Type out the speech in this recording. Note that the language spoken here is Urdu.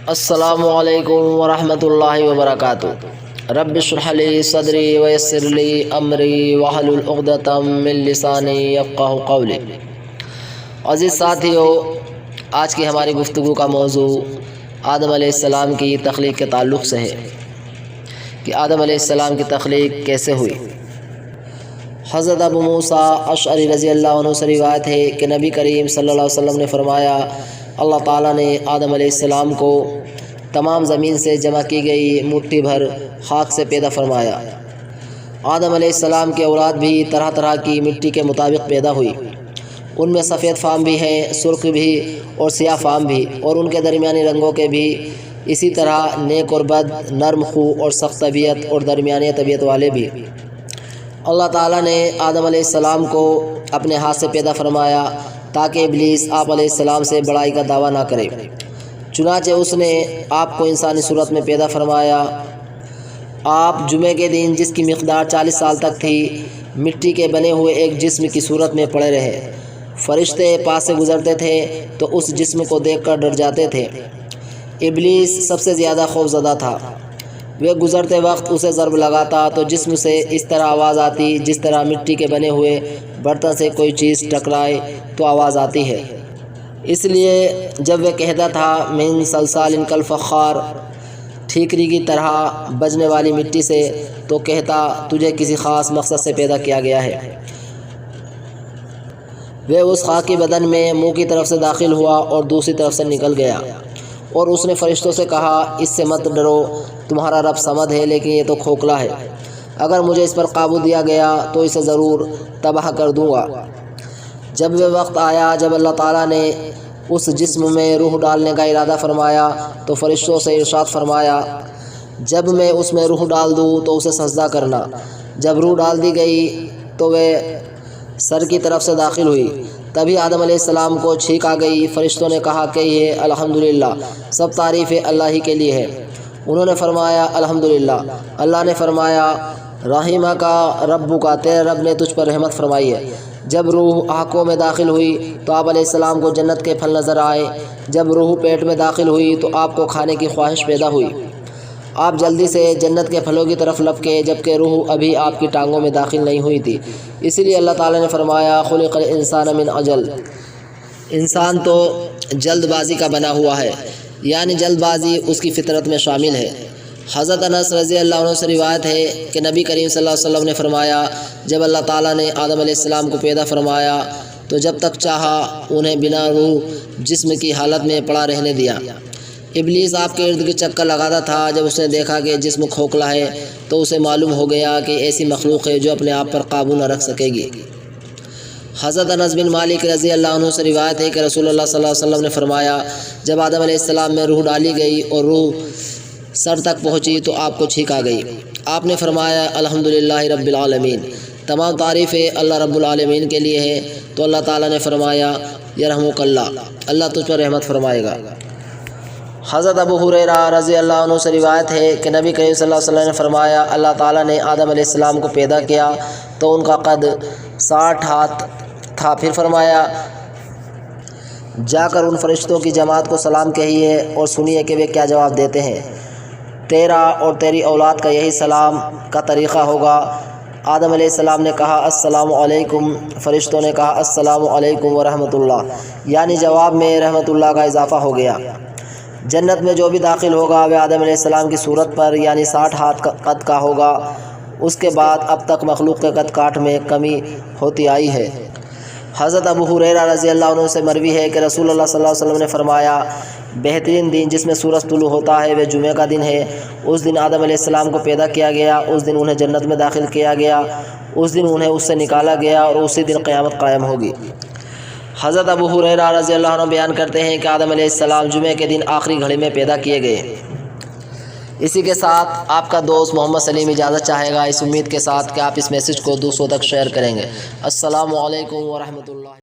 السلام علیکم ورحمۃ اللہ وبرکاتہ۔ رب اشرح لی صدری ویسر لی امری واحلل عقدۃ من لسانی یفقہوا قولی۔ عزیز ساتھیو، آج کی ہماری گفتگو کا موضوع آدم علیہ السلام کی تخلیق کے تعلق سے ہے کہ آدم علیہ السلام کی تخلیق کیسے ہوئی۔ حضرت ابو موسیٰ اشعری رضی اللہ عنہ سے روایت ہے کہ نبی کریم صلی اللہ علیہ وسلم نے فرمایا، اللہ تعالیٰ نے آدم علیہ السلام کو تمام زمین سے جمع کی گئی مٹھی بھر خاک سے پیدا فرمایا۔ آدم علیہ السلام کے اولاد بھی طرح طرح کی مٹی کے مطابق پیدا ہوئی۔ ان میں سفید فام بھی ہیں، سرخ بھی اور سیاہ فام بھی، اور ان کے درمیانی رنگوں کے بھی اسی طرح نیک اور بد، نرم خو اور سخت طبیعت اور درمیانی طبیعت والے بھی۔ اللہ تعالیٰ نے آدم علیہ السلام کو اپنے ہاتھ سے پیدا فرمایا تاکہ ابلیس آپ علیہ السلام سے بڑائی کا دعویٰ نہ کرے۔ چنانچہ اس نے آپ کو انسانی صورت میں پیدا فرمایا۔ آپ جمعے کے دن، جس کی مقدار 40 سال تک تھی، مٹی کے بنے ہوئے ایک جسم کی صورت میں پڑے رہے۔ فرشتے پاس سے گزرتے تھے تو اس جسم کو دیکھ کر ڈر جاتے تھے۔ ابلیس سب سے زیادہ خوفزدہ تھا۔ وہ گزرتے وقت اسے ضرب لگاتا تو جسم سے اس طرح آواز آتی جس طرح مٹی کے بنے ہوئے برتن سے کوئی چیز ٹکرائے تو آواز آتی ہے۔ اس لیے جب وہ کہتا تھا من صلصال کالفخار، ٹھیکری کی طرح بجنے والی مٹی سے، تو کہتا تجھے کسی خاص مقصد سے پیدا کیا گیا ہے۔ وہ اس خاکی بدن میں منہ کی طرف سے داخل ہوا اور دوسری طرف سے نکل گیا، اور اس نے فرشتوں سے کہا، اس سے مت ڈرو، تمہارا رب صمد ہے، لیکن یہ تو کھوکھلا ہے۔ اگر مجھے اس پر قابو دیا گیا تو اسے ضرور تباہ کر دوں گا۔ جب وہ وقت آیا جب اللہ تعالیٰ نے اس جسم میں روح ڈالنے کا ارادہ فرمایا تو فرشتوں سے ارشاد فرمایا، جب میں اس میں روح ڈال دوں تو اسے سجدہ کرنا۔ جب روح ڈال دی گئی تو وہ سر کی طرف سے داخل ہوئی، تبھی آدم علیہ السلام کو چھینک آ گئی۔ فرشتوں نے کہا کہ یہ الحمدللہ، سب تعریف اللہ ہی کے لیے ہے۔ انہوں نے فرمایا الحمدللہ۔ اللہ نے فرمایا، رحمہ کا ربو کا، تیرے رب نے تجھ پر رحمت فرمائی ہے۔ جب روح آنکھوں میں داخل ہوئی تو آپ علیہ السلام کو جنت کے پھل نظر آئے۔ جب روح پیٹ میں داخل ہوئی تو آپ کو کھانے کی خواہش پیدا ہوئی۔ آپ جلدی سے جنت کے پھلوں کی طرف لپکے، جبکہ روح ابھی آپ کی ٹانگوں میں داخل نہیں ہوئی تھی۔ اسی لیے اللہ تعالیٰ نے فرمایا، خلق الانسان من عجل، انسان تو جلد بازی کا بنا ہوا ہے، یعنی جلد بازی اس کی فطرت میں شامل ہے۔ حضرت انس رضی اللہ عنہ سے روایت ہے کہ نبی کریم صلی اللہ علیہ وسلم نے فرمایا، جب اللہ تعالیٰ نے آدم علیہ السلام کو پیدا فرمایا تو جب تک چاہا انہیں بنا روح جسم کی حالت میں پڑا رہنے دیا۔ ابلیس آپ کے ارد گرد چکر لگاتا تھا۔ جب اس نے دیکھا کہ جسم کھوکھلا ہے تو اسے معلوم ہو گیا کہ ایسی مخلوق ہے جو اپنے آپ پر قابو نہ رکھ سکے گی۔ حضرت انس بن مالک رضی اللہ عنہ سے روایت ہے کہ رسول اللہ صلی اللہ علیہ وسلم نے فرمایا، جب آدم علیہ السلام میں روح ڈالی گئی اور روح سر تک پہنچی تو آپ کو چھینک آ گئی۔ آپ نے فرمایا الحمدللہ رب العالمین، تمام تعریفیں اللہ رب العالمین کے لیے ہے۔ تو اللہ تعالیٰ نے فرمایا یرحمک اللہ، اللہ تجھ پر رحمت فرمائے گا۔ حضرت ابو ہریرہ رضی اللہ عنہ سے روایت ہے کہ نبی کریم صلی اللہ علیہ وسلم نے فرمایا، اللہ تعالیٰ نے آدم علیہ السلام کو پیدا کیا تو ان کا قد 60 ہاتھ تھا۔ پھر فرمایا، جا کر ان فرشتوں کی جماعت کو سلام کہیے اور سنیے کہ وہ کیا جواب دیتے ہیں۔ تیرا اور تیری اولاد کا یہی سلام کا طریقہ ہوگا۔ آدم علیہ السلام نے کہا السلام علیکم، فرشتوں نے کہا السلام علیکم ورحمۃ اللہ، یعنی جواب میں رحمۃ اللہ کا اضافہ ہو گیا۔ جنت میں جو بھی داخل ہوگا وہ آدم علیہ السلام کی صورت پر یعنی 60 ہاتھ قد کا ہوگا۔ اس کے بعد اب تک مخلوق کے قد کاٹ میں کمی ہوتی آئی ہے۔ حضرت ابو ہریرہ رضی اللہ عنہ سے مروی ہے کہ رسول اللہ صلی اللہ علیہ وسلم نے فرمایا، بہترین دن جس میں سورج طلوع ہوتا ہے وہ جمعہ کا دن ہے۔ اس دن آدم علیہ السلام کو پیدا کیا گیا، اس دن انہیں جنت میں داخل کیا گیا، اس دن انہیں اس سے نکالا گیا، اور اسی دن قیامت قائم ہوگی۔ حضرت ابو ہریرہ رضی اللہ عنہ بیان کرتے ہیں کہ آدم علیہ السلام جمعے کے دن آخری گھڑی میں پیدا کیے گئے۔ اسی کے ساتھ آپ کا دوست محمد سلیم اجازت چاہے گا، اس امید کے ساتھ کہ آپ اس میسج کو دوسروں تک شیئر کریں گے۔ السلام علیکم ورحمۃ اللہ۔